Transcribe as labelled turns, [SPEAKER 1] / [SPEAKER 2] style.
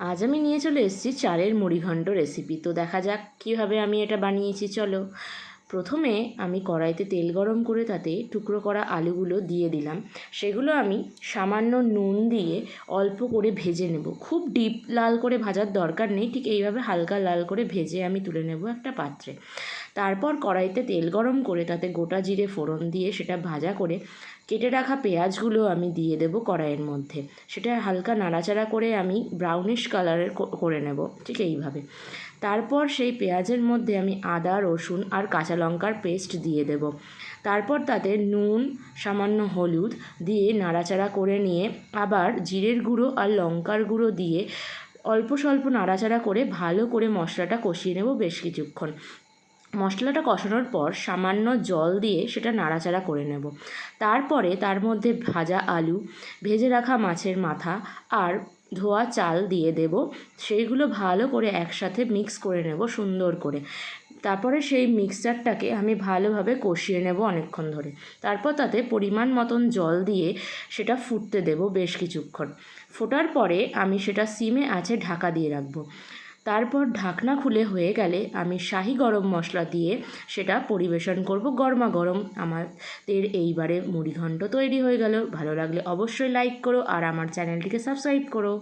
[SPEAKER 1] আজ আমি নিয়ে চলে এসেছি চালের মুড়িঘণ্ট রেসিপি। তো দেখা যাক কীভাবে আমি এটা বানিয়েছি। চলো, প্রথমে আমি কড়াইতে তেল গরম করে তাতে টুকরো করা আলুগুলো দিয়ে দিলাম। সেগুলো আমি সামান্য নুন দিয়ে অল্প করে ভেজে নেব। খুব ডিপ লাল করে ভাজার দরকার নেই, ঠিক এইভাবে হালকা লাল করে ভেজে আমি তুলে নেব একটা পাত্রে। তারপর কড়াইতে তেল গরম করে তাতে গোটা জিরে ফোড়ন দিয়ে সেটা ভাজা করে কেটে রাখা পেঁয়াজগুলো আমি দিয়ে দেব কড়াইয়ের মধ্যে। সেটা হালকা নাড়াচাড়া করে আমি ব্রাউনিশ কালারের করে নেব, ঠিক এইভাবে। তারপর সেই পেঁয়াজের মধ্যে আমি আদা, রসুন আর কাঁচা লঙ্কার পেস্ট দিয়ে দেব। তারপর তাতে নুন, সামান্য হলুদ দিয়ে নাড়াচাড়া করে নিয়ে আবার জিরের গুঁড়ো আর লঙ্কার গুঁড়ো দিয়ে অল্প স্বল্প নাড়াচাড়া করে ভালো করে মশলাটা কষিয়ে নেব বেশ কিছুক্ষণ। মশলাটা কষানোর পর সামান্য জল দিয়ে সেটা নাড়াচাড়া করে নেব। তারপরে তার মধ্যে ভাজা আলু, ভেজে রাখা মাছের মাথা আর ধোয়া চাল দিয়ে দেব। সেইগুলো ভালো করে একসাথে মিক্স করে নেব সুন্দর করে। তারপরে সেই মিক্সচারটাকে আমি ভালোভাবে কষিয়ে নেব অনেকক্ষণ ধরে। তারপর তাতে পরিমাণ মতন জল দিয়ে সেটা ফুটতে দেব বেশ কিছুক্ষণ। ফোটার পরে আমি সেটা সিমে আঁচে ঢাকা দিয়ে রাখবো। তারপর ঢাকনা খুলে হয়ে গেলে আমি শাহি গরম মশলা দিয়ে সেটা পরিবেশন করব গরমা গরম। আমাদের এইবারে মুড়িঘণ্ট তৈরি হয়ে গেল। ভালো লাগলে অবশ্যই লাইক করো আর আমার চ্যানেলটিকে সাবস্ক্রাইব করো।